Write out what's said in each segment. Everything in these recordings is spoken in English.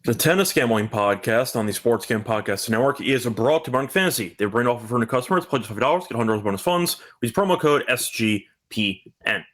The Tennis Gambling Podcast on the Sports Gambling Podcast Network is brought to Barn Fantasy. They bring offer for new customers. Pledge $50, get $100 bonus funds. Use promo code SGPN.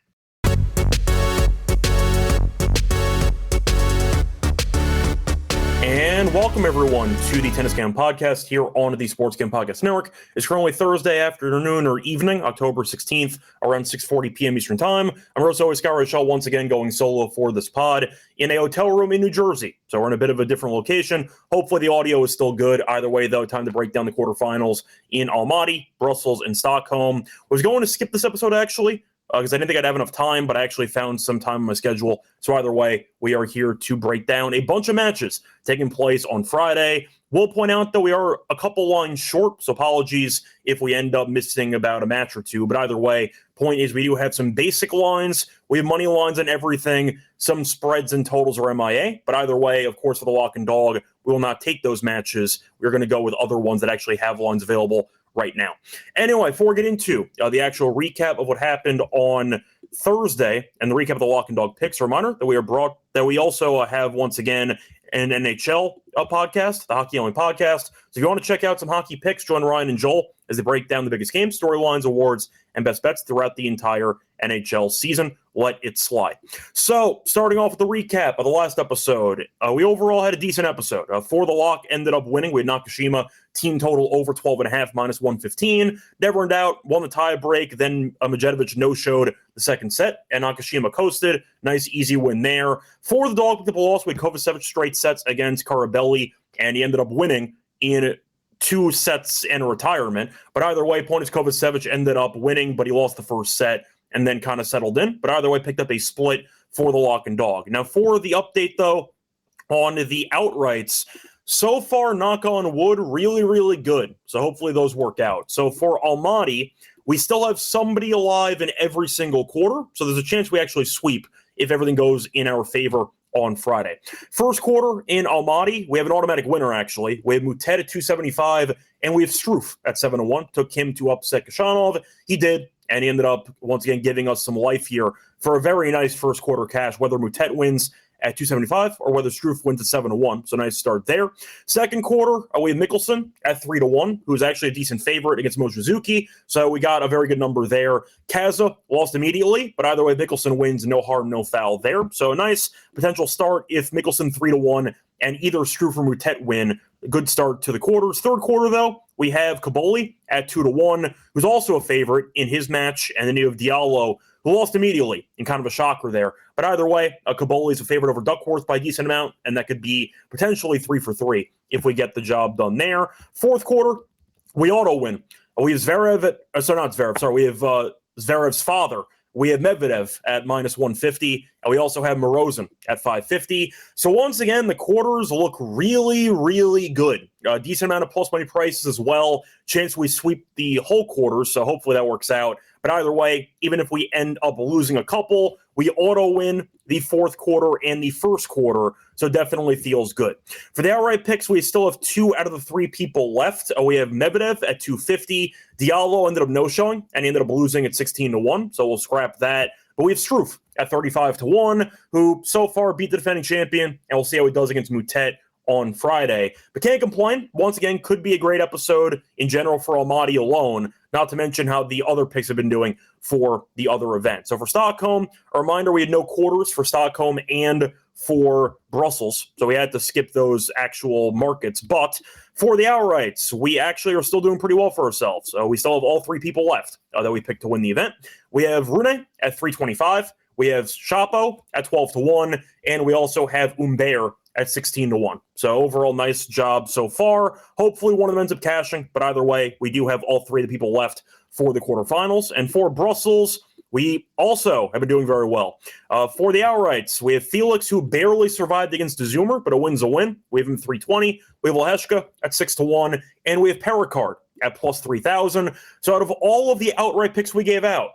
And welcome, everyone, to the Tennis Gambling Podcast here on the Sports Gambling Podcast Network. It's currently Thursday afternoon or evening, October 16th, around 6:40 p.m. Eastern Time. I'm always Scott Reichel, once again going solo for this pod in a hotel room in New Jersey. So we're in a bit of a different location. Hopefully the audio is still good. Either way, though, time to break down the quarterfinals in Almaty, Brussels, and Stockholm. Was going to skip this episode, actually, because I didn't think I'd have enough time, but I actually found some time on my schedule. So either way, we are here to break down a bunch of matches taking place on Friday. We'll point out that we are a couple lines short, so apologies if we end up missing about a match or two. But either way, point is we do have some basic lines. We have money lines and everything. Some spreads and totals are MIA. But either way, of course, for the lock and dog, we will not take those matches. We're going to go with other ones that actually have lines available right now. Anyway, before we get into the actual recap of what happened on Thursday and the recap of the lock and dog picks, a reminder that we also have once again an NHL podcast, the Hockey Only Podcast. So if you want to check out some hockey picks, join Ryan and Joel as they break down the biggest games, storylines, awards, and best bets throughout the entire NHL season. Let it slide. So, starting off with the recap of the last episode, we overall had a decent episode. For the lock, ended up winning. We had Nakashima, team total over 12.5, minus 115. Never in doubt, won the tie break. Then Medjedovic no-showed the second set, and Nakashima coasted. Nice, easy win there. For the dog, with the loss, we had Kovacevic straight sets against Carabelli, and he ended up winning in 2 sets and a retirement. But either way, point is Kovacevic ended up winning, but he lost the first set and then kind of settled in. But either way, picked up a split for the lock and dog. Now, for the update, though, on the outrights, so far, knock on wood, really, really good. So hopefully those work out. So for Almaty, we still have somebody alive in every single quarter. So there's a chance we actually sweep if everything goes in our favor on Friday. First quarter in Almaty, we have an automatic winner, actually. We have Mutet at 275, and we have Struff at 7-1. Took him to upset Kashanov. He did, and he ended up, once again, giving us some life here for a very nice first quarter cash, whether Mutet wins at 275 or whether Struff wins at 7-1. So nice start there. Second quarter, we have Mickelson at 3-1, who's actually a decent favorite against Mochizuki. So we got a very good number there. Kaza lost immediately, but either way, Mickelson wins, no harm, no foul there. So a nice potential start if Mickelson 3-1 and either Struff or Mutet win. A good start to the quarters. Third quarter, though, we have Kaboli at 2-1, who's also a favorite in his match. And then you have Diallo, who lost immediately in kind of a shocker there. But either way, Kaboli is a favorite over Duckworth by a decent amount, and that could be potentially 3 for 3 if we get the job done there. Fourth quarter, we auto win. We have we have Zverev's father. We have Medvedev at minus 150, and we also have Morozin at 550. So once again, the quarters look really, really good. A decent amount of plus money prices as well. Chance we sweep the whole quarter, so hopefully that works out. But either way, even if we end up losing a couple, we auto win the fourth quarter and the first quarter, so definitely feels good. For the outright picks, we still have 2 out of the 3 people left. We have Medvedev at 250. Diallo ended up no-showing, and he ended up losing at 16-1, so we'll scrap that. But we have Struff at 35-1, who so far beat the defending champion, and we'll see how he does against Mutet on Friday. But can't complain. Once again, could be a great episode in general for Almaty alone, not to mention how the other picks have been doing for the other events. So for Stockholm, a reminder, we had no quarters for Stockholm and for Brussels, so we had to skip those actual markets. But for the outrights, we actually are still doing pretty well for ourselves. We still have all 3 people left that we picked to win the event. We have Rune at 325. We have Chapo at 12-1, and we also have Humbert at 16-1. So overall, nice job so far. Hopefully one of them ends up cashing, but either way, we do have all 3 of the people left for the quarterfinals. And for Brussels, we also have been doing very well. For the outrights, we have Felix, who barely survived against Zoomer, but a win's a win. We have him 320. We have Leheshka at 6-1, and we have Pericard at plus 3,000. So out of all of the outright picks we gave out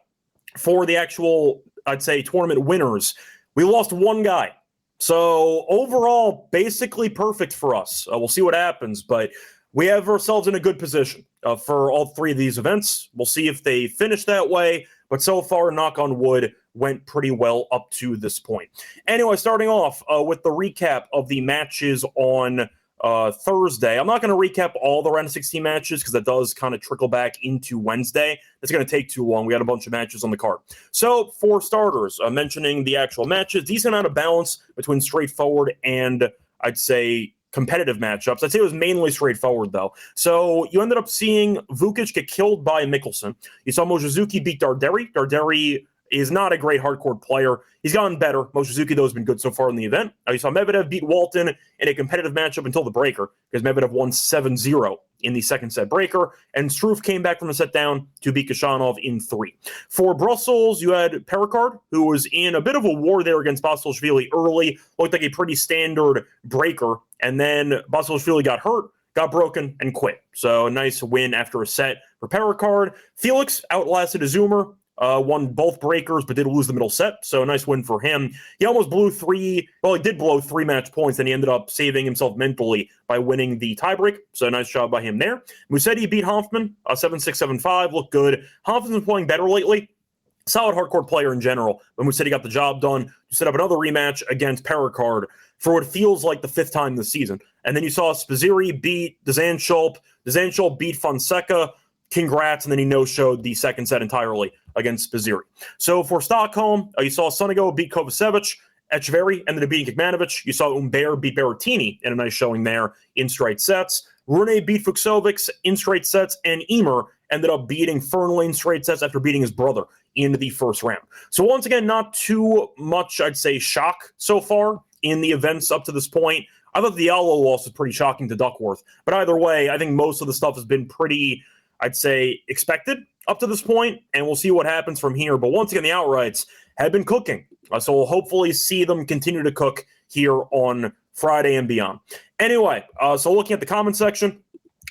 for the actual, I'd say, tournament winners, we lost one guy. So overall, basically perfect for us. We'll see what happens, but we have ourselves in a good position for all 3 of these events. We'll see if they finish that way, but so far, knock on wood, went pretty well up to this point. Anyway, starting off with the recap of the matches on Thursday. I'm not going to recap all the round of 16 matches because that does kind of trickle back into Wednesday. It's going to take too long. We got a bunch of matches on the card. So for starters, mentioning the actual matches, decent amount of balance between straightforward and I'd say competitive matchups. I'd say it was mainly straightforward, though. So you ended up seeing Vukic get killed by Mickelson. You saw Mochizuki beat Darderi. Darderi is not a great hardcourt player. He's gotten better. Mochizuki, though, has been good so far in the event. You saw Medvedev beat Walton in a competitive matchup until the breaker, because Medvedev won 7-0 in the second set breaker, and Struff came back from a set down to beat Kashanov in 3. For Brussels, you had Pericard, who was in a bit of a war there against Basilashvili early, looked like a pretty standard breaker, and then Basilashvili got hurt, got broken, and quit. So a nice win after a set for Pericard. Felix outlasted Azumer, won both breakers, but did lose the middle set, so a nice win for him. He almost blew he did blow 3 match points, and he ended up saving himself mentally by winning the tiebreak, so a nice job by him there. Musetti beat Hoffman, 7-6, 7-5, looked good. Hoffman's been playing better lately. Solid hardcourt player in general, but Musetti got the job done to set up another rematch against Pericard for what feels like the 5th time this season. And then you saw Spizzirri beat Dzanchulp. Dzanchulp beat Fonseca. Congrats, and then he no-showed the second set entirely against Spizzirri. So for Stockholm, you saw Sonigo beat Kovacevic. Etcheverry ended up beating Kekmanovic. You saw Humbert beat Berrettini in a nice showing there in straight sets. Rune beat Fuchsovics in straight sets, and Emer ended up beating Fernley in straight sets after beating his brother in the first round. So once again, not too much, I'd say, shock so far in the events up to this point. I thought the Diallo loss was pretty shocking to Duckworth. But either way, I think most of the stuff has been pretty, I'd say, expected up to this point, and we'll see what happens from here. But once again, the outrights have been cooking. So we'll hopefully see them continue to cook here on Friday and beyond. Anyway, so looking at the comment section,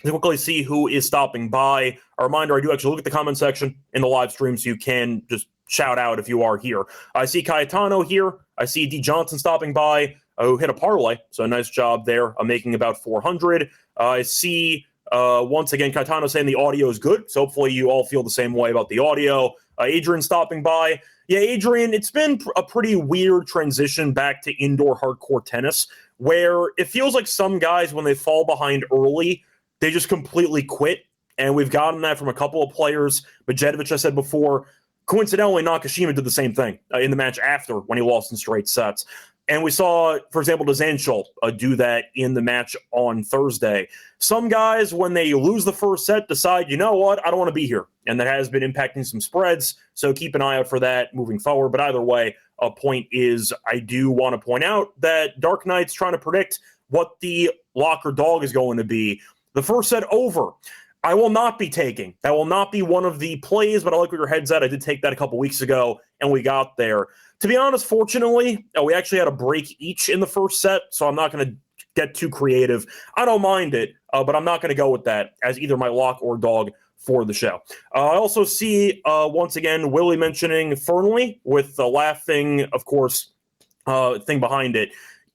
to quickly see who is stopping by. A reminder, I do actually look at the comment section in the live stream, so you can just shout out if you are here. I see Cayetano here. I see D. Johnson stopping by, who hit a parlay, so a nice job there, making about 400. I see, once again, Cayetano saying the audio is good, so hopefully you all feel the same way about the audio. Adrian stopping by. Yeah, Adrian, it's been a pretty weird transition back to indoor hardcore tennis, where it feels like some guys, when they fall behind early, they just completely quit, and we've gotten that from a couple of players. Medvedev, I said before. Coincidentally, Nakashima did the same thing in the match after when he lost in straight sets. And we saw, for example, Dzanchulp do that in the match on Thursday. Some guys, when they lose the first set, decide, you know what, I don't want to be here. And that has been impacting some spreads, so keep an eye out for that moving forward. But either way, a point is, I do want to point out that Dark Knight's trying to predict what the lock or dog is going to be. The first set over, I will not be taking. That will not be one of the plays, but I like where your head's at. I did take that a couple weeks ago, and we got there. To be honest, fortunately, we actually had a break each in the first set, so I'm not going to get too creative. I don't mind it, but I'm not going to go with that as either my lock or dog for the show. I also see, once again, Willie mentioning Fernley with the laughing, of course, thing behind it.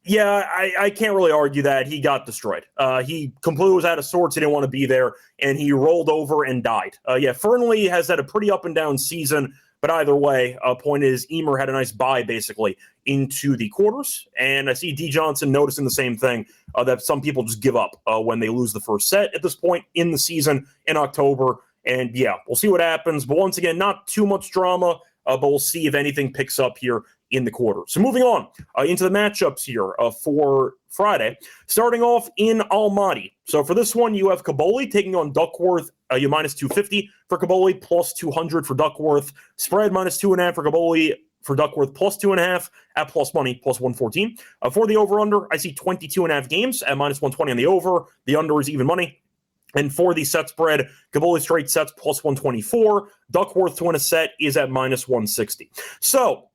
Yeah, I can't really argue that. He got destroyed. He completely was out of sorts. He didn't want to be there, and he rolled over and died. Fernley has had a pretty up and down season, but either way, point is, Emer had a nice bye, basically, into the quarters, and I see D. Johnson noticing the same thing, that some people just give up when they lose the first set at this point in the season in October, and yeah, we'll see what happens, but once again, not too much drama, but we'll see if anything picks up here in the quarter. So moving on into the matchups here for Friday, starting off in Almaty. So for this one, you have Kaboli taking on Duckworth. You minus 250 for Kaboli, plus 200 for Duckworth. Spread minus 2.5 for Kaboli, for Duckworth, plus 2.5 at plus money, plus 114. For the over-under, I see 22.5 games at minus 120 on the over. The under is even money. And for the set spread, Kaboli straight sets plus 124. Duckworth to win a set is at minus 160. So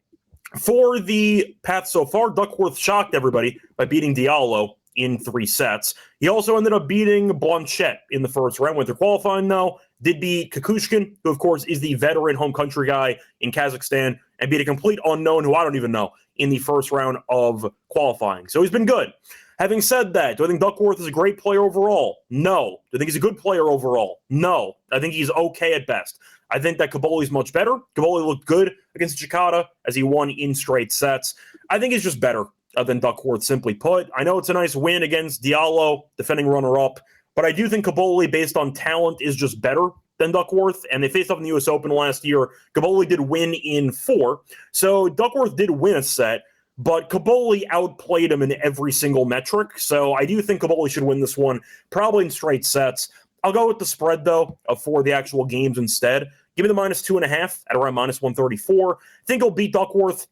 for the path so far, Duckworth shocked everybody by beating Diallo in 3 sets. He also ended up beating Blanchette in the first round. Went through qualifying, though. Did beat Kukushkin, who, of course, is the veteran home country guy in Kazakhstan, and beat a complete unknown who I don't even know in the first round of qualifying. So he's been good. Having said that, do I think Duckworth is a great player overall? No. Do I think he's a good player overall? No. I think he's okay at best. I think that Caboli's much better. Caboli looked good against Chikata as he won in straight sets. I think he's just better than Duckworth, simply put. I know it's a nice win against Diallo, defending runner-up, but I do think Caboli, based on talent, is just better than Duckworth, and they faced off in the U.S. Open last year. Caboli did win in 4, so Duckworth did win a set, but Caboli outplayed him in every single metric, so I do think Caboli should win this one, probably in straight sets. I'll go with the spread, though, for the actual games instead. Give me the -2.5 at around -134. I think he'll beat Duckworth.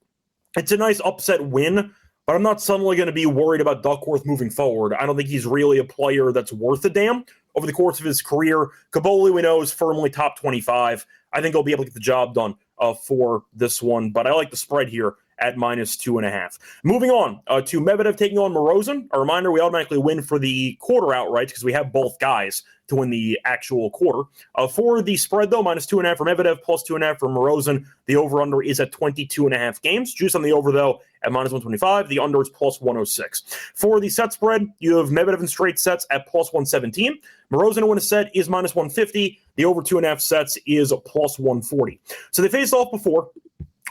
It's a nice upset win, but I'm not suddenly going to be worried about Duckworth moving forward. I don't think he's really a player that's worth a damn over the course of his career. Caboli, we know, is firmly top 25. I think he'll be able to get the job done for this one, but I like the spread here at -2.5. Moving on to Medvedev taking on Morozin. A reminder, we automatically win for the quarter outright because we have both guys to win the actual quarter. For the spread, though, -2.5 for Medvedev, +2.5 for Morozin. The over-under is at 22.5 games. Juice on the over, though, at -125. The under is +106. For the set spread, you have Medvedev in straight sets at +117. Morozin to win a set is -150. The over 2.5 sets is +140. So they faced off before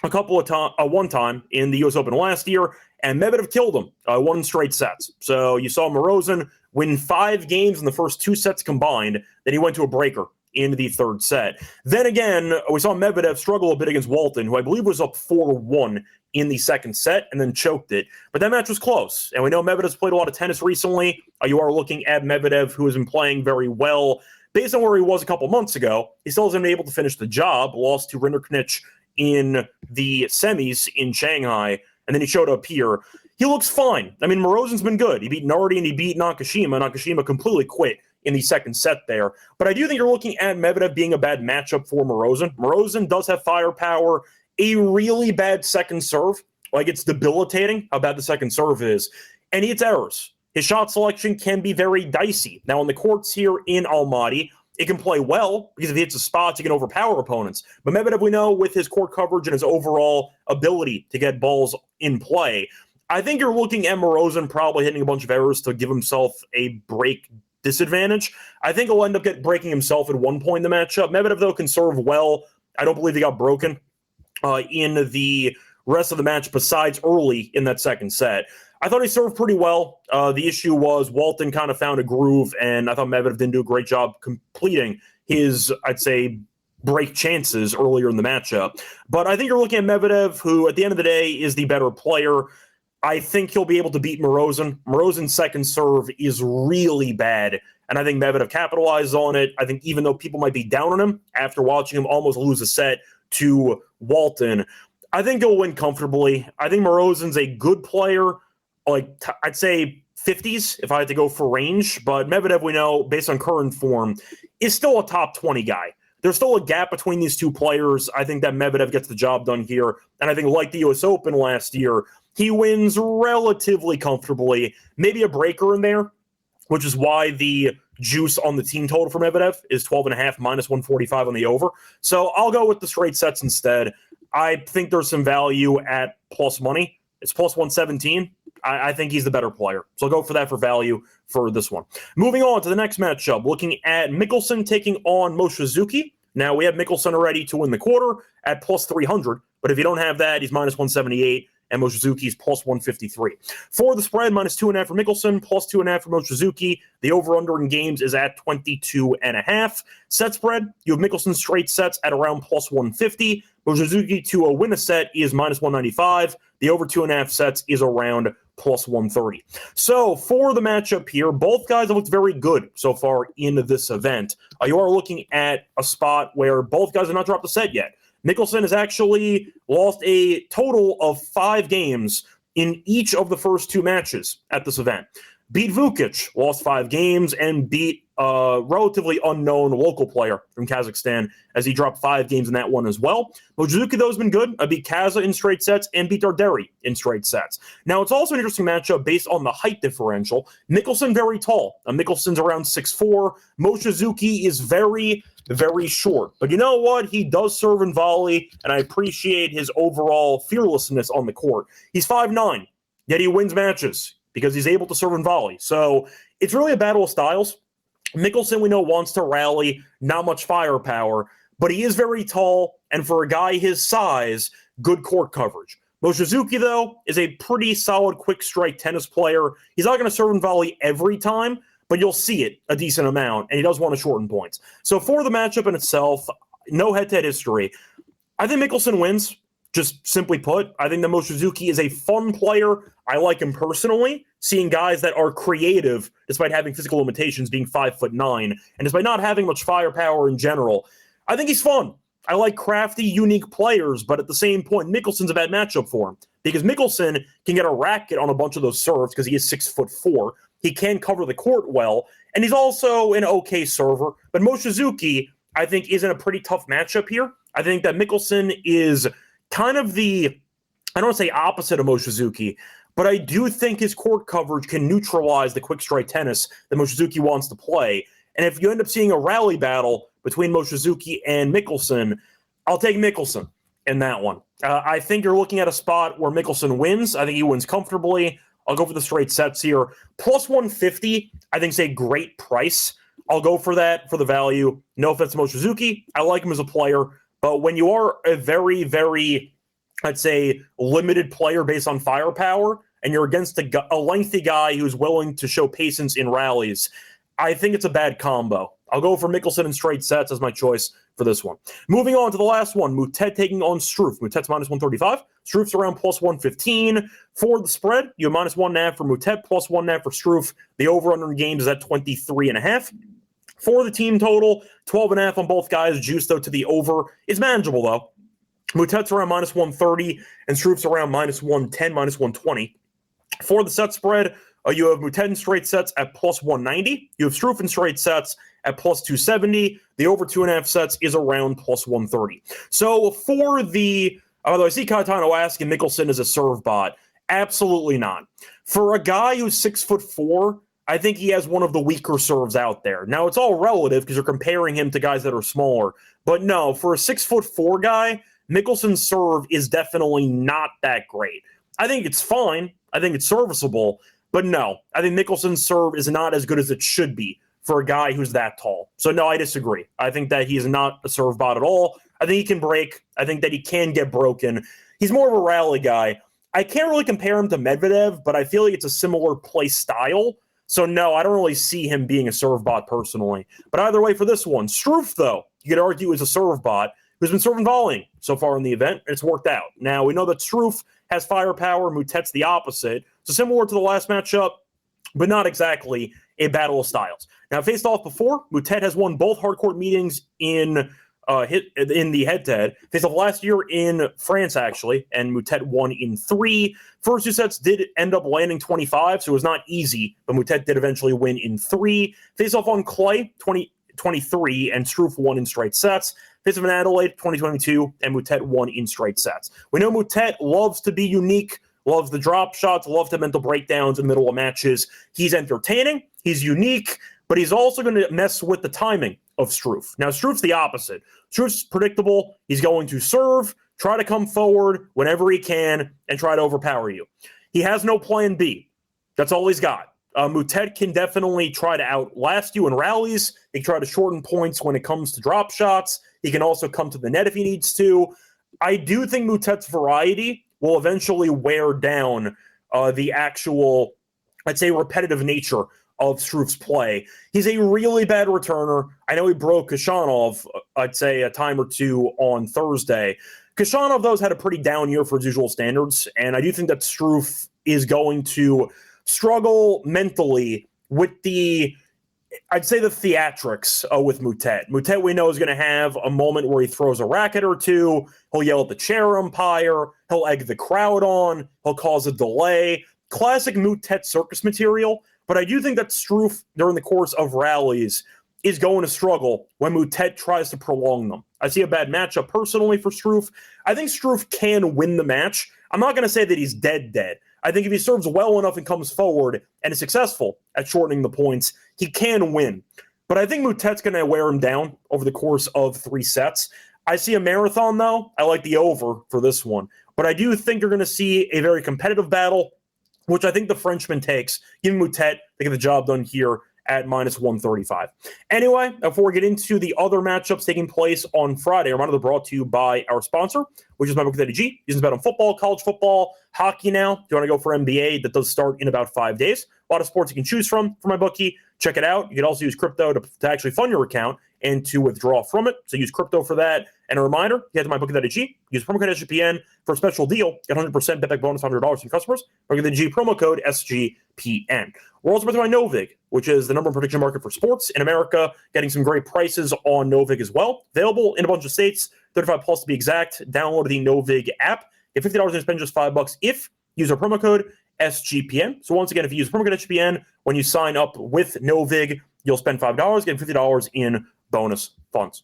a couple of one time in the U.S. Open last year, and Medvedev killed him, won in straight sets. So you saw Morozin win 5 games in the first 2 sets combined. Then he went to a breaker in the third set. Then again, we saw Medvedev struggle a bit against Walton, who I believe was up 4-1 in the second set and then choked it. But that match was close. And we know Medvedev's played a lot of tennis recently. You are looking at Medvedev, who has been playing very well. Based on where he was a couple months ago, he still hasn't been able to finish the job, lost to Rinderknech in the semis in Shanghai, and then he showed up here. He looks fine. I mean, Morozin's been good. He beat Nardi and he beat Nakashima. Nakashima completely quit in the second set there. But I do think you're looking at Medvedev being a bad matchup for Morozin. Morozin does have firepower, a really bad second serve. Like, it's debilitating how bad the second serve is. And he hits errors. His shot selection can be very dicey. Now, on the courts here in Almaty, it can play well because if he hits a spot, he can overpower opponents. But Medvedev, we know, with his court coverage and his overall ability to get balls in play, I think you're looking at Morozin probably hitting a bunch of errors to give himself a break disadvantage. I think he'll end up breaking himself at one point in the matchup. Medvedev, though, can serve well. I don't believe he got broken in the rest of the match besides early in that second set. I thought he served pretty well. The issue was Walton kind of found a groove, and I thought Medvedev didn't do a great job completing his, I'd say, break chances earlier in the matchup. But I think you're looking at Medvedev, who at the end of the day is the better player. I think he'll be able to beat Morozin. Morozin's second serve is really bad, and I think Medvedev capitalizes on it. I think even though people might be down on him after watching him almost lose a set to Walton, I think he'll win comfortably. I think Morozin's a good player, like I'd say 50s if I had to go for range, but Medvedev, we know, based on current form, is still a top 20 guy. There's still a gap between these two players. I think that Medvedev gets the job done here, and I think like the U.S. Open last year, he wins relatively comfortably, maybe a breaker in there, which is why the juice on the team total for Medvedev is 12.5 -145 on the over. So I'll go with the straight sets instead. I think there's some value at plus money. It's plus 117. I think he's the better player. So I'll go for that for value for this one. Moving on to the next matchup, looking at Mickelson taking on Moshizuki. Now, we have Mickelson already to win the quarter at plus 300, but if you don't have that, he's minus 178, and Moshizuki's plus 153. For the spread, minus 2.5 for Mickelson, plus 2.5 for Moshizuki. The over-under in games is at 22.5. Set spread, you have Mickelson straight sets at around plus 150. Moshizuki to win a set is minus 195. The over 2.5 sets is around plus 130. So for the matchup here, both guys have looked very good so far in this event. You are looking at a spot where both guys have not dropped a set yet. Mickelson has actually lost a total of 5 games in each of the first 2 matches at this event. Beat Vukic, lost 5 games, and beat a relatively unknown local player from Kazakhstan as he dropped 5 games in that one as well. Moshizuki, though, has been good. Beat Kaza in straight sets and beat Darderi in straight sets. Now, it's also an interesting matchup based on the height differential. Mickelson, very tall. Mickelson's around 6'4". Moshizuki is very short. But you know what? He does serve and volley, and I appreciate his overall fearlessness on the court. He's 5'9", yet he wins matches. because he's able to serve and volley. So it's really a battle of styles. Mickelson, we know, wants to rally, not much firepower, but he is very tall, and for a guy his size, good court coverage. Mochizuki, though, is a pretty solid quick strike tennis player. He's not going to serve and volley every time, but you'll see it a decent amount, and he does want to shorten points. So for the matchup in itself, no head-to-head history. I think Mickelson wins, just simply put. I think that Mochizuki is a fun player. I like him personally, seeing guys that are creative despite having physical limitations, being 5'9", and despite not having much firepower in general. I think he's fun. I like crafty, unique players, but at the same point, Mickelson's a bad matchup for him because Mickelson can get a racket on a bunch of those serves because he is 6'4". He can cover the court well, and he's also an okay server. But Mochizuki, I think, is in a pretty tough matchup here. I think that Mickelson is kind of I don't want to say opposite of Mochizuki, but I do think his court coverage can neutralize the quick strike tennis that Mochizuki wants to play. And if you end up seeing a rally battle between Mochizuki and Mickelson, I'll take Mickelson in that one. I think you're looking at a spot where Mickelson wins. I think he wins comfortably. I'll go for the straight sets here. Plus 150, I think, is a great price. I'll go for that for the value. No offense to Mochizuki. I like him as a player. But when you are a very, very, I'd say, limited player based on firepower, and you're against a lengthy guy who's willing to show patience in rallies, I think it's a bad combo. I'll go for Mickelson in straight sets as my choice for this one. Moving on to the last one, Moutet taking on Struff. Moutet's minus 135. Struff's around plus 115. For the spread, you have minus 1.5 for Moutet, plus 1.5 for Struff. The over-under in games is at 23.5. For the team total, 12.5 on both guys. Juice, though, to the over. It's manageable, though. Moutet's around minus 130, and Struff's around minus 110, minus 120. For the set spread, you have Moutet in straight sets at plus 190. You have Struff in straight sets at plus 270. The over 2.5 sets is around plus 130. So for although I see Caetano asking Mickelson is a serve bot, absolutely not. For a guy who's 6'4", I think he has one of the weaker serves out there. Now, it's all relative because you're comparing him to guys that are smaller. But no, for a 6'4" guy, Mickelson's serve is definitely not that great. I think it's fine. I think it's serviceable. But no, I think Mickelson's serve is not as good as it should be for a guy who's that tall. So no, I disagree. I think that he's not a serve bot at all. I think he can break. I think that he can get broken. He's more of a rally guy. I can't really compare him to Medvedev, but I feel like it's a similar play style. So no, I don't really see him being a serve bot personally. But either way for this one, Struff, though, you could argue is a serve bot who's been serving volleying so far in the event, and it's worked out. Now, we know that Struff has firepower. Moutet's the opposite. So similar to the last matchup, but not exactly a battle of styles. Now, faced off before, Moutet has won both hardcourt meetings in the head-to-head. Faced off last year in France, actually, and Moutet won in 3. First 2 sets did end up landing 25, so it was not easy, but Moutet did eventually win in 3. Faced off on clay, 23, and Struff won in straight sets. Faced off in Adelaide, 2022, and Moutet won in straight sets. We know Moutet loves to be unique, loves the drop shots, loves the mental breakdowns in the middle of matches. He's entertaining, he's unique, but he's also going to mess with the timing of Struff. Now, Struff's the opposite. Struff's predictable. He's going to serve, try to come forward whenever he can, and try to overpower you. He has no plan B. That's all he's got. Moutet can definitely try to outlast you in rallies. He can try to shorten points when it comes to drop shots. He can also come to the net if he needs to. I do think Moutet's variety will eventually wear down the actual, I'd say, repetitive nature of Struff's play. He's a really bad returner. I know he broke Khachanov, I'd say, a time or two on Thursday. Khachanov, though, has had a pretty down year for his usual standards, and I do think that Struff is going to struggle mentally with the theatrics with Moutet. Moutet, we know, is going to have a moment where he throws a racket or two. He'll yell at the chair umpire. He'll egg the crowd on. He'll cause a delay. Classic Moutet circus material. But I do think that Struff, during the course of rallies, is going to struggle when Moutet tries to prolong them. I see a bad matchup personally for Struff. I think Struff can win the match. I'm not going to say that he's dead. I think if he serves well enough and comes forward and is successful at shortening the points, he can win. But I think Moutet's going to wear him down over the course of 3 sets. I see a marathon, though. I like the over for this one. But I do think you're going to see a very competitive battle. which I think the Frenchman takes. Give him Moutet to get the job done here at minus 135. Anyway, before we get into the other matchups taking place on Friday, I'm they're brought to you by our sponsor, which is MyBookie.ag. You can bet on football, college football, hockey now. If you want to go for NBA, that does start in about 5 days. A lot of sports you can choose from for MyBookie. Check it out. You can also use crypto to actually fund your account and to withdraw from it. So use crypto for that. And a reminder, you head to MyBookie.ag. Use promo code SGPN for a special deal. Get 100% bet back bonus, $100 from customers. MyBookie.ag promo code SGPN. We're also brought to by Novig, which is the number one prediction market for sports in America, getting some great prices on Novig as well. Available in a bunch of states, 35 plus to be exact. Download the Novig app. Get $50 and spend just $5 if you use our promo code SGPN. So once again, if you use promo code SGPN when you sign up with Novig, you'll spend $5, get $50 in bonus funds.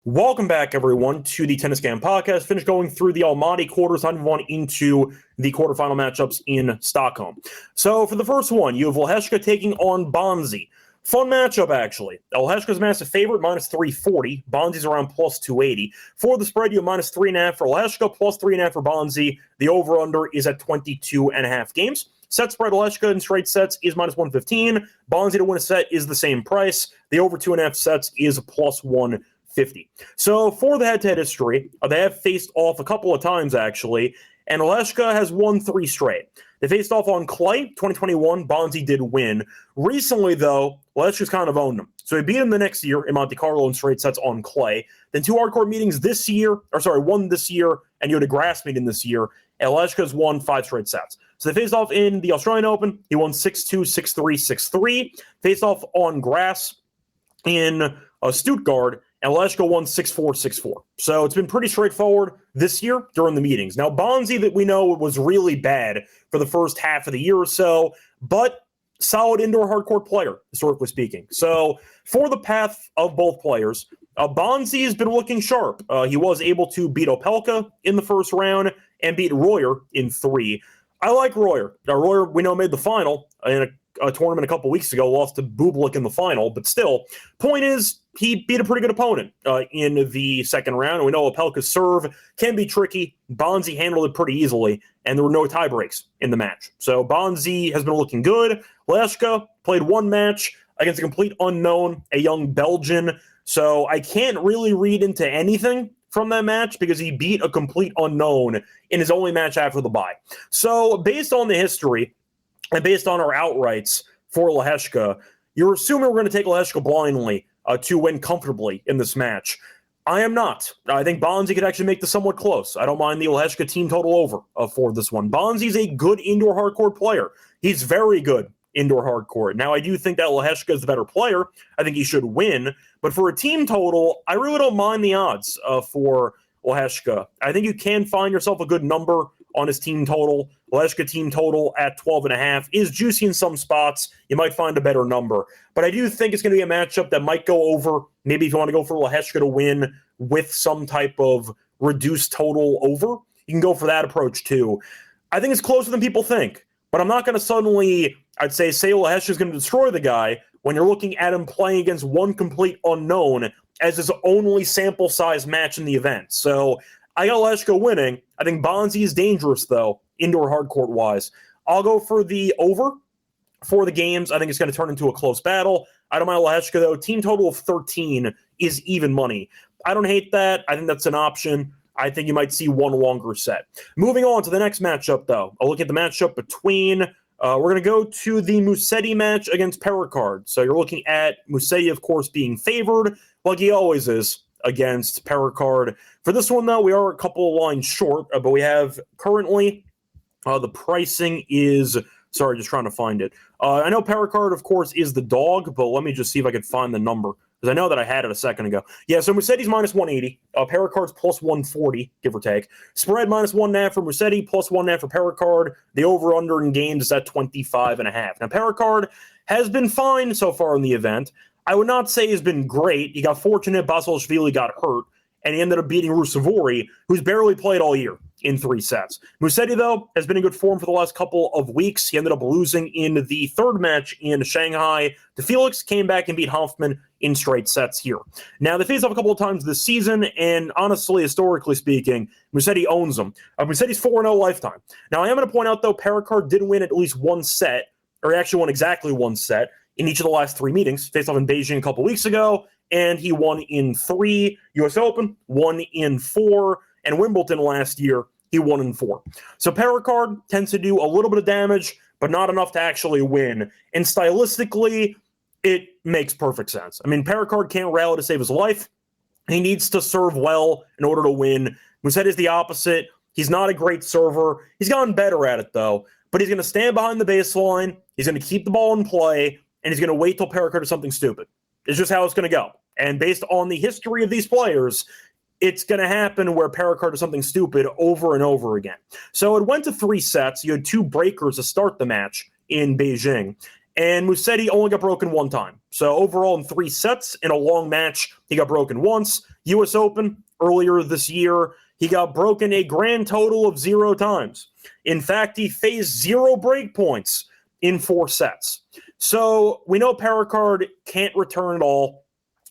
Welcome back, everyone, to the Tennis Scam Podcast. Finished going through the Almaty quarters. Time to move on into the quarterfinal matchups in Stockholm. So for the first one, you have Lehecka taking on Bonzi. Fun matchup, actually. Lehecka's massive favorite, minus 340. Bonzi's around plus 280. For the spread, you have minus 3.5 for Lehecka, plus 3.5 for Bonzi. The over-under is at 22.5 games. Set spread, Lehecka in straight sets is minus 115. Bonzi to win a set is the same price. The over 2.5 sets is plus 150. So for the head-to-head history, they have faced off a couple of times, actually, and Lehecka has won 3 straight. They faced off on clay, 2021. Bonzi did win. Recently, though, Lehecka's kind of owned him. So he beat him the next year in Monte Carlo in straight sets on clay. Then 2 hardcore meetings this year, one this year, and you had a grass meeting this year, and Lehecka's won 5 straight sets. So they faced off in the Australian Open. He won 6-2, 6-3, 6-3. Faced off on grass in Stuttgart, and Lehecka won 6-4, 6-4. So it's been pretty straightforward this year during the meetings. Now, Bonzi, that we know was really bad for the first half of the year or so, but solid indoor hardcourt player, historically speaking. So for the path of both players, Bonzi has been looking sharp. He was able to beat Opelka in the first round and beat Royer in 3. I like Royer. Royer, we know, made the final in a tournament a couple weeks ago, lost to Bublik in the final, but still, point is, he beat a pretty good opponent in the second round. And we know Opelka's serve can be tricky. Bonzi handled it pretty easily, and there were no tie breaks in the match. So Bonzi has been looking good. Lehecka played 1 match against a complete unknown, a young Belgian. So I can't really read into anything from that match because he beat a complete unknown in his only match after the bye. So based on the history and based on our outrights for Lehecka, you're assuming we're going to take Lehecka blindly to win comfortably in this match. I am not. I think Bonzi could actually make this somewhat close. I don't mind the Lehecka team total over for this one. Bonzi's a good indoor hardcourt player. He's very good indoor hardcourt. Now, I do think that Lehecka is the better player. I think he should win. But for a team total, I really don't mind the odds for Lehecka. I think you can find yourself a good number on his team total. Lehecka team total at 12.5 is juicy in some spots. You might find a better number. But I do think it's going to be a matchup that might go over. Maybe if you want to go for Lehecka to win with some type of reduced total over, you can go for that approach too. I think it's closer than people think. But I'm not going to suddenly, I'd say Lehecka is going to destroy the guy when you're looking at him playing against one complete unknown as his only sample size match in the event. So I got Lehecka winning. I think Bonzi is dangerous, though, indoor hardcourt wise. I'll go for the over for the games. I think it's going to turn into a close battle. I don't mind Lehecka, though. Team total of 13 is even money. I don't hate that. I think that's an option. I think you might see one longer set. Moving on to the next matchup, though. I'll look at the matchup between, we're going to go to the Musetti match against Perricard. So you're looking at Musetti, of course, being favored, like he always is, against Perricard. For this one, though, we are a couple of lines short, but we have currently, the pricing is, sorry, just trying to find it. I know Perricard, of course, is the dog, but let me just see if I can find the number, because I know that I had it a second ago. Yeah, so Musetti's minus 180. Perricard's plus 140, give or take. Spread minus 1.5 for Musetti, plus 1.5 for Perricard. The over-under in games is at 25.5. Now, Perricard has been fine so far in the event. I would not say he's been great. He got fortunate. Basilashvili got hurt, and he ended up beating Rusevori, who's barely played all year, in 3 sets. Musetti, though, has been in good form for the last couple of weeks. He ended up losing in the third match in Shanghai to Felix, came back and beat Hoffman in straight sets here. Now, they faced off a couple of times this season, and honestly, historically speaking, Musetti owns them. Musetti's 4-0 lifetime. Now, I am going to point out, though, Perricard did win at least one set, or he actually won exactly one set in each of the last 3 meetings. Faced off in Beijing a couple weeks ago, and he won in 3. US Open, won in 4, and Wimbledon last year, he won in 4. So Perricard tends to do a little bit of damage, but not enough to actually win. And stylistically, it makes perfect sense. I mean, Perricard can't rally to save his life. He needs to serve well in order to win. Musetti is the opposite. He's not a great server. He's gotten better at it, though. But he's going to stand behind the baseline. He's going to keep the ball in play, and he's going to wait till Perricard does something stupid. It's just how it's going to go. And based on the history of these players, it's going to happen where Perricard does something stupid over and over again. So it went to 3 sets. You had 2 breakers to start the match in Beijing. And Musetti only got broken 1 time. So overall in 3 sets in a long match, he got broken once. US Open earlier this year, he got broken a grand total of 0 times. In fact, he faced 0 break points in 4 sets. So we know Perricard can't return at all.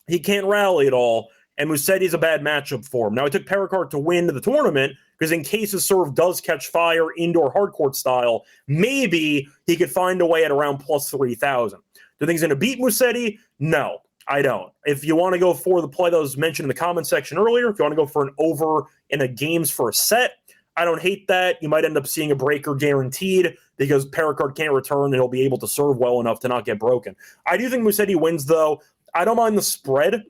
He can't rally at all, and Musetti's a bad matchup for him. Now, I took Perricard to win the tournament because in case his serve does catch fire indoor hardcourt style, maybe he could find a way at around plus 3,000. Do you think he's going to beat Musetti? No, I don't. If you want to go for the play that was mentioned in the comment section earlier, if you want to go for an over in a games for a set, I don't hate that. You might end up seeing a breaker guaranteed because Perricard can't return and he'll be able to serve well enough to not get broken. I do think Musetti wins, though. I don't mind the spread.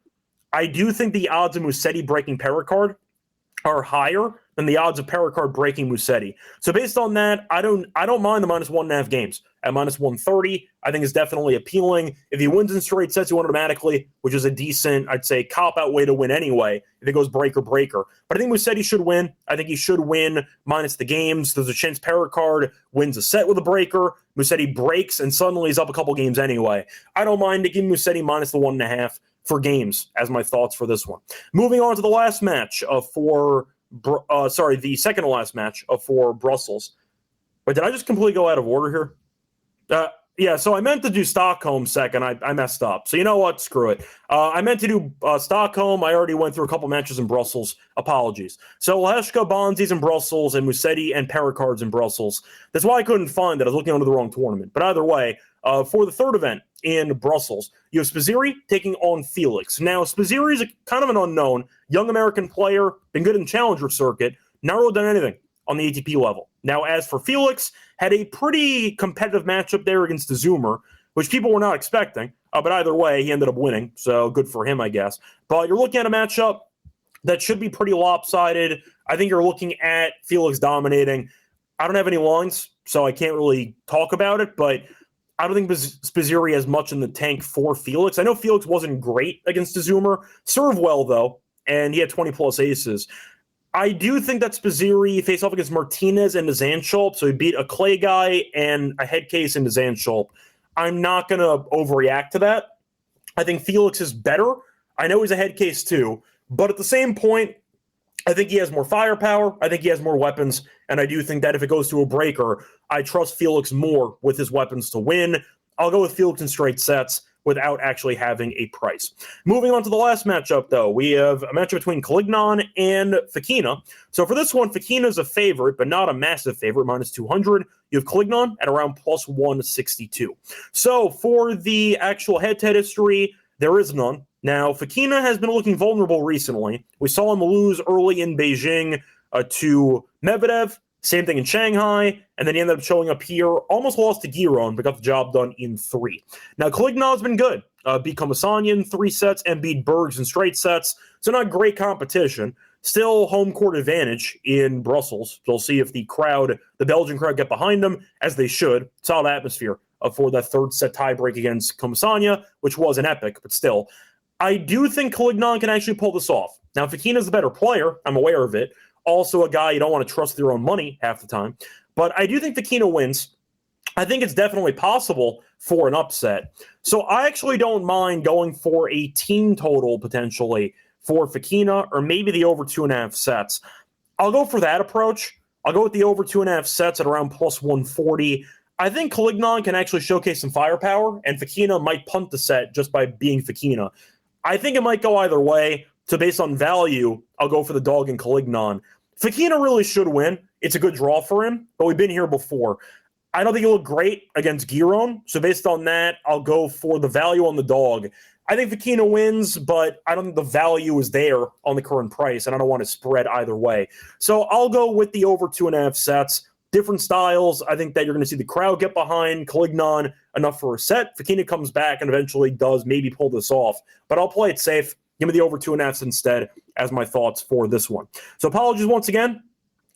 I do think the odds of Musetti breaking Perricard are higher than the odds of Perricard breaking Musetti. So based on that, I don't mind the minus 1.5 games. At minus 130, I think is definitely appealing. If he wins in straight sets, he won automatically, which is a decent, I'd say, cop-out way to win anyway, if it goes breaker. But I think Musetti should win. I think he should win minus the games. There's a chance Perricard wins a set with a breaker. Musetti breaks, and suddenly he's up a couple games anyway. I don't mind giving Musetti minus the 1.5 for games as my thoughts for this one. Moving on to the last match the second to last match for Brussels. Wait, did I just completely go out of order here? Yeah, so I meant to do Stockholm second. I messed up. So you know what? Screw it. I meant to do Stockholm. I already went through a couple matches in Brussels. Apologies. So Lehecka, Bonzi's in Brussels, and Musetti and Perricard's in Brussels. That's why I couldn't find it. I was looking under the wrong tournament. But either way, for the third event in Brussels, you have Spizzirri taking on Felix. Now, Spizzirri is kind of an unknown, young American player, been good in the Challenger circuit, not really done anything on the ATP level. Now, as for Felix, had a pretty competitive matchup there against Zoomer, which people were not expecting. But either way, he ended up winning, so good for him, I guess. But you're looking at a matchup that should be pretty lopsided. I think you're looking at Felix dominating. I don't have any lines, so I can't really talk about it, but I don't think Spizzirri has much in the tank for Felix. I know Felix wasn't great against Zoomer. Served well, though, and he had 20-plus aces. I do think that Spizzirri faced off against Martinez and Zanschulp, so he beat a clay guy and a head case into Zanschulp. I'm not going to overreact to that. I think Felix is better. I know he's a head case too, but at the same point, I think he has more firepower. I think he has more weapons, and I do think that if it goes to a breaker, I trust Felix more with his weapons to win. I'll go with Felix in straight sets without actually having a price. Moving on to the last matchup, though, we have a matchup between Collignon and Fekina. So for this one, Fekina is a favorite, but not a massive favorite, minus 200. You have Collignon at around plus 162. So for the actual head-to-head history, there is none. Now, Fekina has been looking vulnerable recently. We saw him lose early in Beijing to Medvedev. Same thing in Shanghai, and then he ended up showing up here, almost lost to Giron, but got the job done in 3. Now, Collignon's been good. Beat Comasagna in 3 sets and beat Bergs in straight sets, so not great competition. Still home court advantage in Brussels. So we'll see if the Belgian crowd, get behind them, as they should. Solid atmosphere for that third set tiebreak against Comasagna, which was an epic, but still. I do think Collignon can actually pull this off. Now, Fekina's the better player. I'm aware of it. Also a guy you don't want to trust with your own money half the time. But I do think Fekina wins. I think it's definitely possible for an upset. So I actually don't mind going for a team total, potentially, for Fokina, or maybe the over 2.5 sets. I'll go for that approach. I'll go with the over 2.5 sets at around plus 140. I think Collignon can actually showcase some firepower, and Fokina might punt the set just by being Fokina. I think it might go either way. So based on value, I'll go for the dog in Collignon. Fokina really should win. It's a good draw for him, but we've been here before. I don't think he'll look great against Giron. So based on that, I'll go for the value on the dog. I think Fokina wins, but I don't think the value is there on the current price, and I don't want to spread either way. So I'll go with the over 2.5 sets. Different styles. I think that you're going to see the crowd get behind Collignon enough for a set. Fokina comes back and eventually does maybe pull this off, but I'll play it safe. Give me the over 2.5 instead as my thoughts for this one. So apologies once again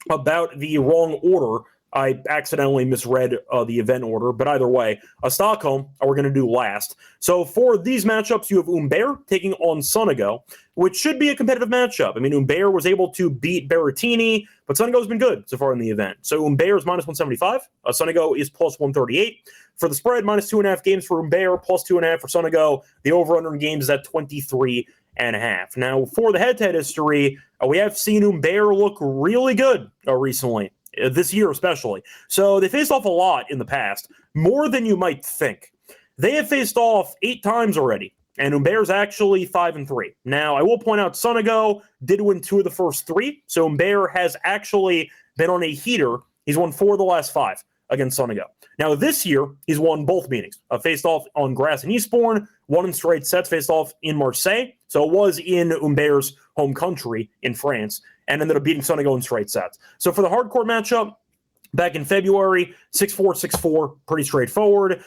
about the wrong order. I accidentally misread the event order, but either way, Stockholm we're going to do last. So for these matchups, you have Humbert taking on Sonego, which should be a competitive matchup. I mean, Humbert was able to beat Berrettini, but Sonego's been good so far in the event. So Humbert is minus 175. Sonego is plus 138. For the spread, minus 2.5 games for Humbert, plus 2.5 for Sonego. The over-under in games is at 23.5. Now, for the head-to-head history, we have seen Humbert look really good recently. This year especially. So they faced off a lot in the past, more than you might think. They have faced off 8 times already, and Humbert's actually 5-3. Now, I will point out Sonego did win 2 of the first 3, so Humbert has actually been on a heater. He's won 4 of the last 5 against Sonego. Now, this year, he's won both meetings. Faced off on grass in Eastbourne, won in straight sets, faced off in Marseille. So it was in Humbert's home country in France, and ended up beating Sonego in straight sets. So for the hardcore matchup, back in February, 6-4, 6-4, pretty straightforward.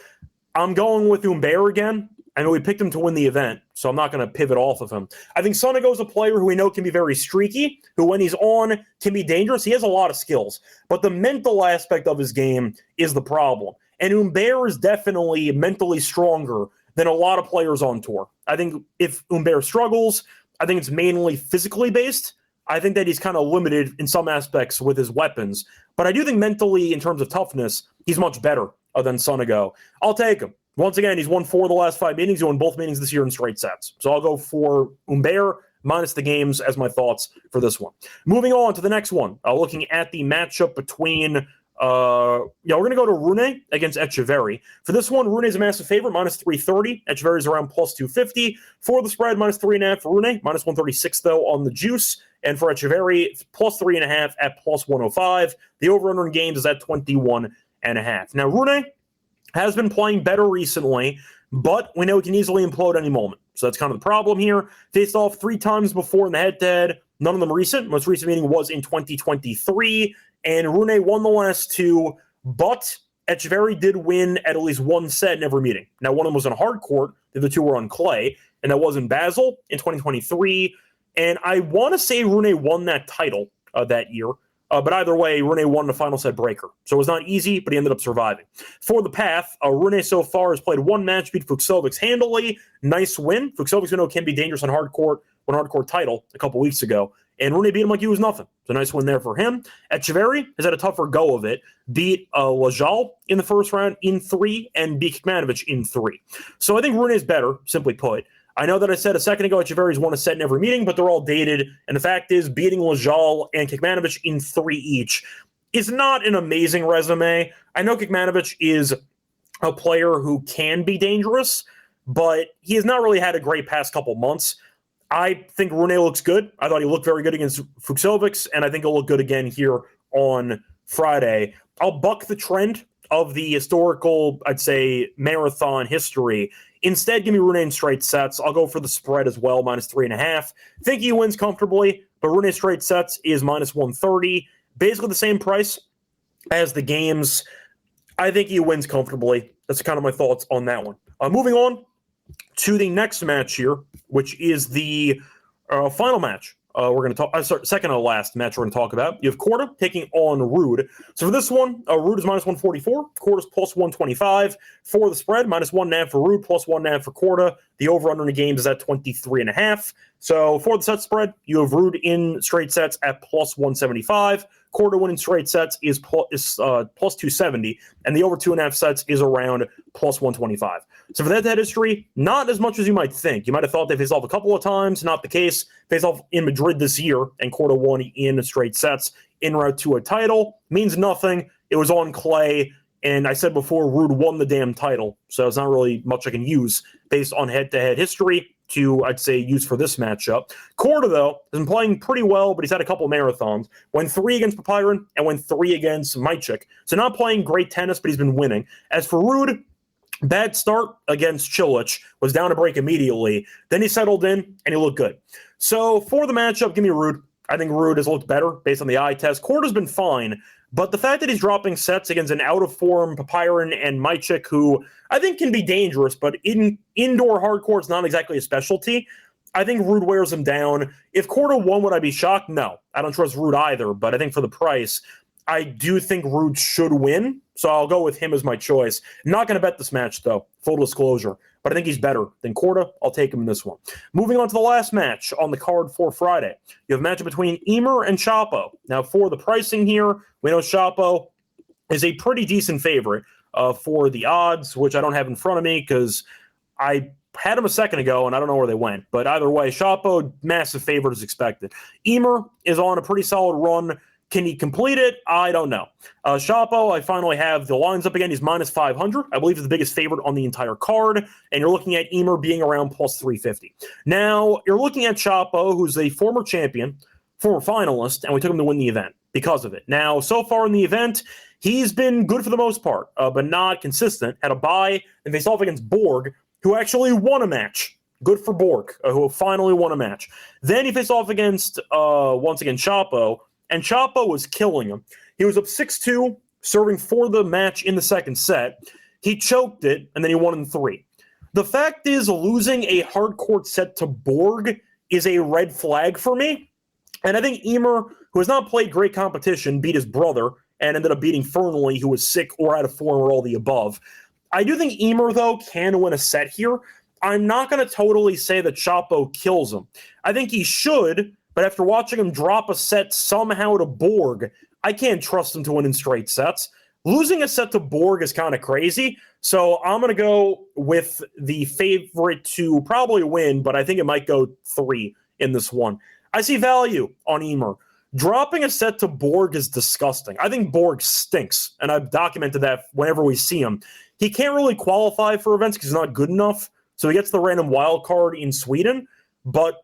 I'm going with Humbert again. I know we picked him to win the event, so I'm not going to pivot off of him. I think Sonego is a player who we know can be very streaky, who when he's on can be dangerous. He has a lot of skills, but the mental aspect of his game is the problem. And Humbert is definitely mentally stronger than a lot of players on tour. I think if Humbert struggles, I think it's mainly physically based. I think that he's kind of limited in some aspects with his weapons. But I do think mentally, in terms of toughness, he's much better than Sonego. I'll take him. Once again, he's won 4 of the last 5 meetings. He won both meetings this year in straight sets. So I'll go for Humbert minus the games as my thoughts for this one. Moving on to the next one, looking at the matchup between we're going to go to Rune against Etcheverry. For this one, Rune is a massive favorite, minus 330. Etcheverry is around plus 250. For the spread, minus 3.5 for Rune, minus 136, though, on the juice. And for Etcheverry, plus 3.5 at plus 105. The over-under in games is at 21.5. Now, Rune has been playing better recently, but we know he can easily implode any moment. So that's kind of the problem here. Faced off 3 times before in the head-to-head, none of them recent. Most recent meeting was in 2023. And Rune won the last 2, but Etcheverry did win at least 1 set in every meeting. Now, one of them was on hard court, the other 2 were on clay, and that was in Basel in 2023. And I want to say Rune won that title that year, but either way, Rune won the final set breaker. So it was not easy, but he ended up surviving. For the path, Rune so far has played 1 match, beat Fuchsovics handily. Nice win. Fuchsovics, we know, can be dangerous on hard court, won hard court title a couple weeks ago. And Rune beat him like he was nothing. It's a nice win there for him. Etcheverry has had a tougher go of it. Beat Lajal in the first round in 3 and beat Kekmanovic in 3. So I think Rune is better, simply put. I know that I said a second ago Etcheverry's won a set in every meeting, but they're all dated. And the fact is, beating Lajal and Kekmanovic in 3 each is not an amazing resume. I know Kekmanovic is a player who can be dangerous, but he has not really had a great past couple months. I think Rune looks good. I thought he looked very good against Fuchsovics, and I think he'll look good again here on Friday. I'll buck the trend of the historical, I'd say, marathon history. Instead, give me Rune in straight sets. I'll go for the spread as well, minus 3.5. Think he wins comfortably, but Rune straight sets is minus 130. Basically the same price as the games. I think he wins comfortably. That's kind of my thoughts on that one. Moving on to the next match here, which is the final match. We're going to talk, second to last match we're going to talk about. You have Quarter taking on Ruud. So for this one, Ruud is minus 144. Quarter is plus 125. For the spread, minus 1.5 for Ruud, plus 1.5 for Quarter. The over-under in the games is at 23.5. So for the set spread, you have Ruud in straight sets at plus 175. Quarter to win in straight sets is plus 270, and the over 2.5 sets is around plus 125. So for that history, not as much as you might think. You might have thought they faced off a couple of times. Not the case. Faced off in Madrid this year, and quarter won in straight sets en route to a title. Means nothing. It was on clay. And I said before, Ruud won the damn title, so it's not really much I can use based on head-to-head history to, I'd say, use for this matchup. Korda, though, has been playing pretty well, but he's had a couple marathons. Went 3 against Papiron and went 3 against Majcik. So not playing great tennis, but he's been winning. As for Ruud, bad start against Cilic, was down a break immediately. Then he settled in, and he looked good. So for the matchup, give me Ruud. I think Ruud has looked better based on the eye test. Korda's been fine. But the fact that he's dropping sets against an out-of-form Papiron and Majcik, who I think can be dangerous, but in indoor hard court's not exactly a specialty, I think Ruud wears him down. If Korda won, would I be shocked? No. I don't trust Ruud either, but I think for the price, I do think Ruud should win, so I'll go with him as my choice. Not going to bet this match, though, full disclosure, but I think he's better than Korda. I'll take him in this one. Moving on to the last match on the card for Friday. You have a matchup between Ymer and Shapo. Now, for the pricing here, we know Shapo is a pretty decent favorite for the odds, which I don't have in front of me because I had him a second ago, and I don't know where they went. But either way, Shapo, massive favorite as expected. Ymer is on a pretty solid run. Can he complete it? I don't know. Shapo, I finally have the lines up again. He's minus 500. I believe he's the biggest favorite on the entire card. And you're looking at Ymer being around plus 350. Now, you're looking at Shapo, who's a former champion, former finalist, and we took him to win the event because of it. Now, so far in the event, he's been good for the most part, but not consistent. Had a bye and faced off against Borg, who actually won a match. Good for Borg, who finally won a match. Then he faced off against, once again, Shapo, and Shapo was killing him. He was up 6-2, serving for the match in the second set. He choked it, and then he won in 3. The fact is, losing a hard court set to Borg is a red flag for me. And I think Ymer, who has not played great competition, beat his brother and ended up beating Fernley, who was sick or out of form or all the above. I do think Ymer, though, can win a set here. I'm not going to totally say that Shapo kills him. I think he should, but after watching him drop a set somehow to Borg, I can't trust him to win in straight sets. Losing a set to Borg is kind of crazy, so I'm going to go with the favorite to probably win, but I think it might go 3 in this one. I see value on Ymer. Dropping a set to Borg is disgusting. I think Borg stinks, and I've documented that whenever we see him. He can't really qualify for events because he's not good enough, so he gets the random wild card in Sweden, but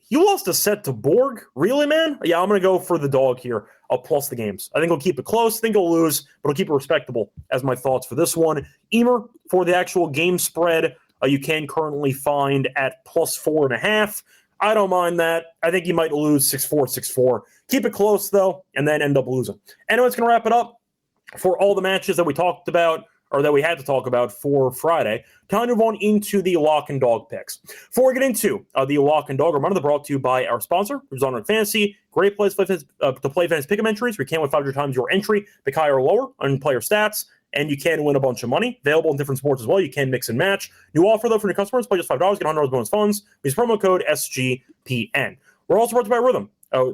you lost a set to Borg? Really, man? Yeah, I'm going to go for the dog here. I'll plus the games. I think he'll keep it close. I think he'll lose, but he'll keep it respectable as my thoughts for this one. Ymer, for the actual game spread, you can currently find at plus 4.5. I don't mind that. I think he might lose 6-4, 6-4. Keep it close, though, and then end up losing. Anyway, it's going to wrap it up for all the matches that we talked about, or that we had to talk about for Friday. Time to move on into the lock and dog picks. Before we get into the lock and dog, reminder brought to you by our sponsor, who's on Fantasy. Great place to play fantasy pick'em entries. We can win 500 times your entry, pick higher or lower on player stats, and you can win a bunch of money. Available in different sports as well. You can mix and match. New offer, though, for new customers. Play just $5, get $100 bonus funds. Use promo code SGPN. We're also brought to you by Rhythm.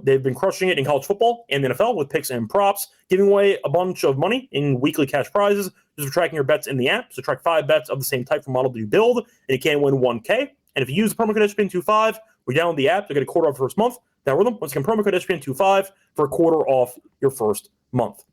They've been crushing it in college football and the NFL with picks and props, giving away a bunch of money in weekly cash prizes just for tracking your bets in the app. So track 5 bets of the same type for model that you build, and you can win 1K. And if you use the promo code SGPN25, we download the app, you'll get a quarter off your first month. Now, Rhythm, once again, promo code SGPN25 for a quarter off your first month.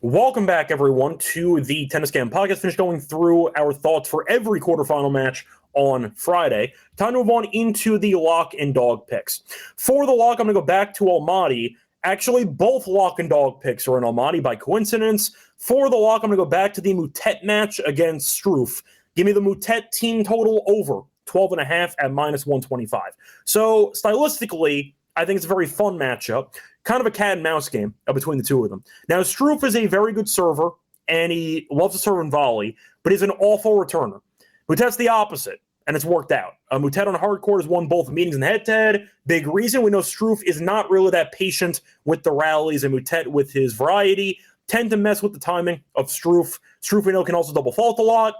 Welcome back, everyone, to the Tennis Scam Podcast. Finished going through our thoughts for every quarterfinal match on Friday. Time to move on into the lock and dog picks. For the lock, I'm going to go back to Almaty. Actually, both lock and dog picks are in Almaty by coincidence. For the lock, I'm going to go back to the Moutet match against Struff. Give me the Moutet team total over 12.5 at minus 125. So stylistically, I think it's a very fun matchup. Kind of a cat and mouse game between the two of them. Now, Struff is a very good server, and he loves to serve and volley, but he's an awful returner. Moutet's the opposite, and it's worked out. Moutet on hard court has won both meetings in head-to-head. Big reason, we know Struff is not really that patient with the rallies, and Moutet, with his variety, tend to mess with the timing of Struff. Struff, we know, can also double fault a lot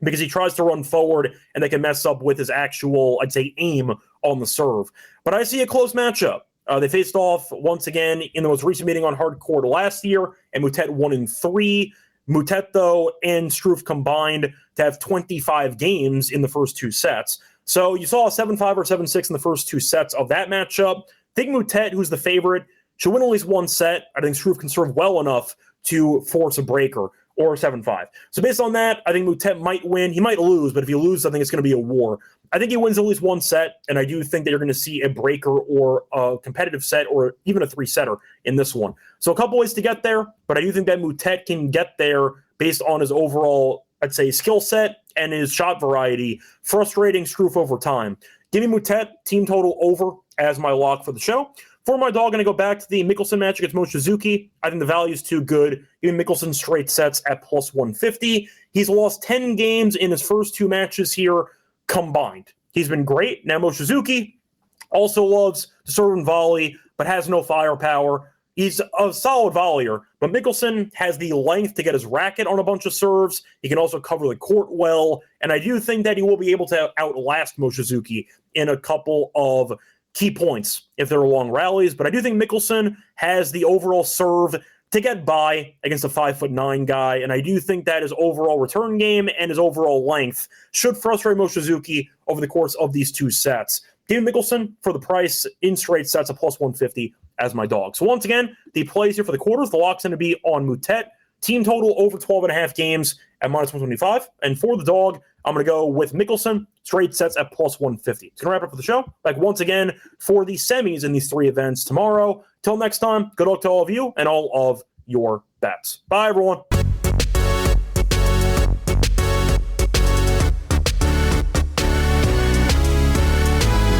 because he tries to run forward, and they can mess up with his actual, I'd say, aim on the serve. But I see a close matchup. They faced off once again in the most recent meeting on hard court last year, and Moutet won in 3. Moutet, though, and Struff combined to have 25 games in the first 2 sets. So you saw a 7-5 or 7-6 in the first 2 sets of that matchup. I think Moutet, who's the favorite, should win at least 1 set. I think Struff can serve well enough to force a breaker or 7-5. So based on that, I think Moutet might win. He might lose, but if he loses, I think it's going to be a war. I think he wins at least 1 set, and I do think that you're going to see a breaker or a competitive set or even a 3-setter in this one. So a couple ways to get there, but I do think that Moutet can get there based on his overall, I'd say, skill set and his shot variety, frustrating Struff over time. Give me Moutet, team total over as my lock for the show. For my dog, I'm going to go back to the Mickelson match against Mochizuki. I think the value is too good. Give me Mickelson straight sets at plus 150. He's lost 10 games in his first 2 matches here combined. He's been great. Now Mochizuki also loves to serve and volley, but has no firepower. He's a solid volleyer, but Mickelson has the length to get his racket on a bunch of serves. He can also cover the court well, and I do think that he will be able to outlast Mochizuki in a couple of key points if there are long rallies, but I do think Mickelson has the overall serve to get by against a 5'9" guy, and I do think that his overall return game and his overall length should frustrate Mochizuki over the course of these 2 sets. Give me Mickelson for the price in straight sets at plus 150 as my dog. So once again, the plays here for the quarters, the lock's going to be on Moutet. Team total over 12.5 games at minus 125. And for the dog, I'm going to go with Mickelson, straight sets at plus 150. It's going to wrap up for the show. Like, once again, for the semis in these 3 events tomorrow. Till next time, good luck to all of you and all of your bets. Bye, everyone.